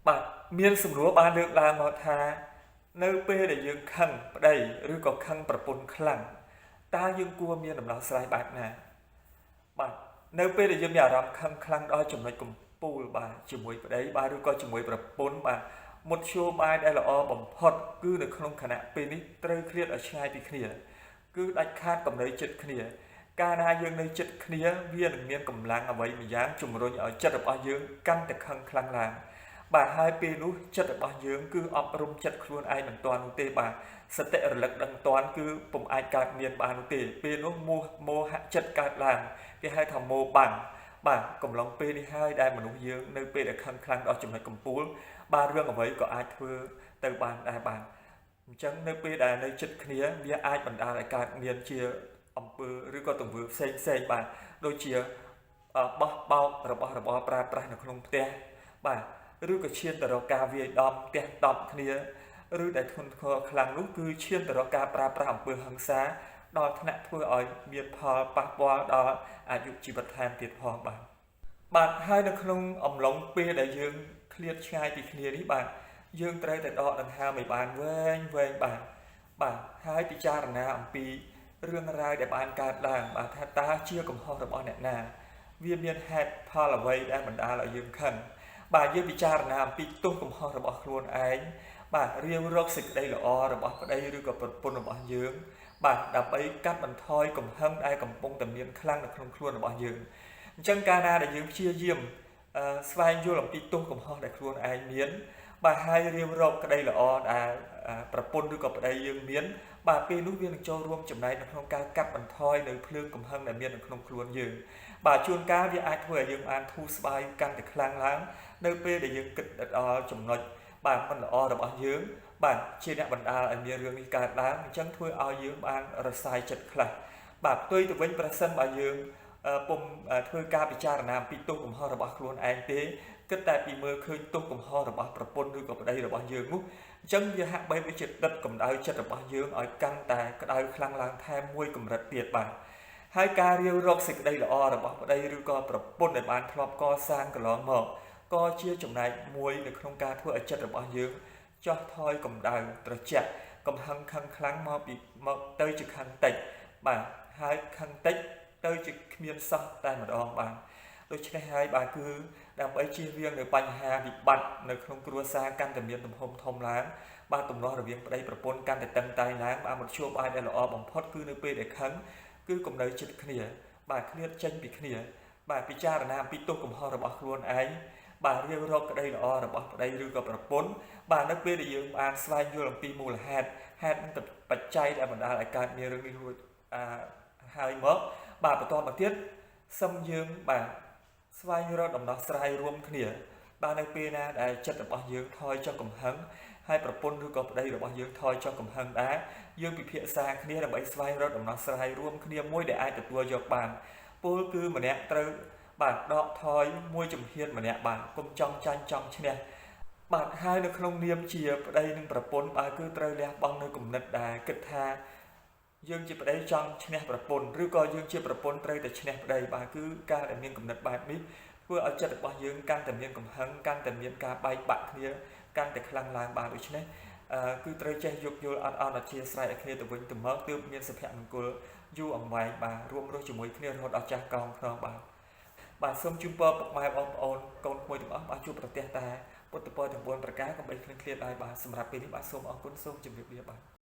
បាទមានសំណួរបានលើកឡើងមកថានៅពេលដែលយើងខឹងប្តីឬក៏ខឹងប្រពន្ធខ្លាំងតើយើងគួរមានដំណោះស្រាយបែបណាបាទនៅពេលដែលយើងមានអារម្មណ៍ខឹងខ្លាំងដល់ចំណុចកំពូលបាទជាមួយប្តីបាទឬក៏ជាមួយប្រពន្ធបាទមុតជួបាយដែលល្អបំផុតគឺនៅក្នុងខណៈពេលនេះត្រូវឃ្លាតឲ្យឆ្ងាយពីគ្នាគឺដាច់ខាតកំណើចិត្តគ្នាកាលណាយើងនៅចិត្តគ្នាវានឹងមានកម្លាំងអ្វីម្យ៉ាងជំរុញឲ្យចិត្តរបស់យើងកាន់តែខឹងខ្លាំងឡើងបាទហើយពេលនោះចិត្តរបស់យើងគឺអប់រំចិត្តខ្លួនឯងមិនទាន់នោះទេបាទសតិរលឹកដឹងទាន់គឺពុំអាចកើតមានបាននោះទេពេលនោះមោហៈចិត្តកើតឡើងគេហៅថាមោបាំងបាទកំឡុងពេលនេះហើយដែលមនុស្សយើងនៅពេលដែលខឹងខ្លាំងដល់ចំណុចកំពូលបាទរឿងអ្វីក៏អាចធ្វើទៅបានដែរបាទអញ្ចឹងនៅពេលដែលនៅចិត្តគ្នាវាអាចបណ្ដាលឲ្យកើតមានជាអំពើឬក៏ទង្វើផ្សេងបាទដូចជាបោះបោករបស់របរប្រើប្រាស់នៅក្នុងផ្ទះបាទឬក៏ឈានទៅរកការវាយដំផ្ទះតប់គ្នាឬដែលធ្ងន់ធ្ងរខ្លាំងនោះគឺឈានទៅរកការប្រើប្រាស់អំពើហិង្សាដល់ថ្នាក់ធ្វើឲ្យមានផលប៉ះពាល់ដល់អាយុជីវិតថែមទៀតផងបាទហើយនៅក្នុងអំឡុងពេលដែលយើងឃ្លាតឆ្ងាយពីគ្នានេះបាទយើងត្រូវតែដកដង្ហើមឲ្យបានវែងបាទហើយពិចារណាអំពីរឿងរ៉ាវដែលបានកើតឡើងបាទថាតើជាកំហុសរបស់អ្នកណាវាមានហេតុផលអ្វីដែលបណ្ដាលឲ្យយើងខឹងបាទយើងពិចារណាអំពីទោសកំហុសរបស់ខ្លួនឯងបាទរៀបរកសេចក្តីល្អរបស់ប្តីឬក៏ប្រពន្ធរបស់យើងបាទដើម្បីកាត់បន្ថយកំហឹងដែលកំពុងតែមានខ្លាំងនៅក្នុងខ្លួនរបស់យើងអញ្ចឹងកាលណាដែលយើងព្យាយាមស្វែងយល់អំពីទោសកំហុសដែលខ្លួនឯងមានបាទហើយរៀបរកក្តីល្អដែលប្រពន្ធឬក៏ប្តីយើងមានបាទពេលនោះវានឹងចូលរួមចំណែកនៅក្នុងការកាត់បន្ថយនៅភ្លើងកំហឹងដែលមាននៅក្នុងខ្លួនយើងបាទជួនកាលវាអាចធ្វើឲ្យយើងបានធូរស្បើយកាន់តែខ្លាំងឡើងនៅពេលដែលយើងគិតដល់ចំណុចបាទមិនល្អរបស់យើងបាទជាអ្នកបណ្ដាលឲ្យមានរឿងនេះកើតឡើងអញ្ចឹងធ្វើឲ្យយើងបានរសាយចិត្តខ្លះបាទផ្ទុយទៅវិញប្រសិនបើយើងពុំធ្វើការពិចារណាអំពីទោសកំហុសរបស់ខ្លួនឯងទេគិតតែពីមើលឃើញទោសកំហុសរបស់ប្រពន្ធឬក៏ប្តីរបស់យើងនោះអញ្ចឹងវាហាក់បីដូចជាដិតកម្ដៅចិត្តរបស់យើងឲ្យកាន់តែក្តៅខ្លាំងឡើងថែមមួយកម្រិតទៀតបាទហើយការរាវរកសេចក្តីល្អរបស់ប្តីឬក៏ប្រពន្ធដែលបានធ្លាប់កសាងកន្លងមកក៏ជាចំណែកមួយនៅក្នុងការធ្វើឲ្យចិត្តរបស់យើងចោះថយកម្ដៅត្រជាក់កំហឹងខឹងខ្លាំងមកទៅជាខឹងតិចបាទហើយខឹងតិចទៅជាគ្មានសោះតែម្ដងបាទដូច្នេះហើយបាទគឺដើម្បីជៀសវាងនៅបញ្ហាវិបត្តិនៅក្នុងគ្រួសារកាន់តែមានទំហំធំឡើងបាទទំនាស់រវាងប្តីប្រពន្ធកាន់តែតឹងតែងឡើងបាទមធ្យោបាយដែលល្អបំផុតគឺនៅពេលដែលខឹងគឺកុំនៅចិត្តគ្នាបាទឃ្លាតចេញពីគ្នាបាទពិចារណាអំពីទោសកំហុសរបស់ខ្លួនឯងបាទរៀបរកក្តីល្អរបស់ប្តីឬក៏ប្រពន្ធបាទនៅពេលដែលយើងបានស្វែងយល់អំពីមូលហេតុនិងបច្ច័យដែលបណ្ដាលឲ្យកើតមានរឿងនេះរួចហើយមកបាទបន្តមកទៀតសូមយើងបាទស្វែងរកដំណោះស្រាយរួមគ្នាបាទនៅពេលណាដែលចិត្តរបស់យើងថយចុះកំហឹងហើយប្រពន្ធឬក៏ប្តីរបស់យើងថយចុះកំហឹងដែរយើងពិភាក្សាគ្នាដើម្បីស្វែងរកដំណោះស្រាយរួមគ្នាមួយដែលអាចទទួលយកបានពលគឺម្នាក់ត្រូវបាទដកថយមួយជំហានម្នាក់បាទកុំចង់ចាញ់ចង់ឈ្នះបាទហើយនៅក្នុងនាមជាប្តីនិងប្រពន្ធបាទគឺត្រូវលះបង់នៅគំនិតដែលគិតថាយើងជាប្តីចង់ឈ្នះប្រពន្ធឬក៏យើងជាប្រពន្ធត្រូវតែឈ្នះប្តីបាទគឺការដែលមានគំនិតបែបនេះធ្វើឲ្យចិត្តរបស់យើងកាន់តែមានកំហឹងកាន់តែមានការបែកបាក់គ្នាកាន់តែខ្លាំងឡើងបាទដូច្នេះគឺត្រូវចេះយោគយល់អត់អធិស្ឋានឲ្យគ្នាទៅវិញទៅមកទើបមានសុភមង្គលយូរអង្វែងបាទរួមរស់ជាមួយគ្នារហូតដល់ចាស់កោងខ្នងបាទសូមជូនពរពុកម៉ែបងប្អូនកូនក្មួយទាំងអស់បាទជួបប្រទះតែពុទ្ធពរទាំង4ប្រការកុំបីឃ្លានឃ្លាតឡើយបាទសម្រាប់ពេលនេះបាទសូមអរគុណសូមជម្រាបលាបាទ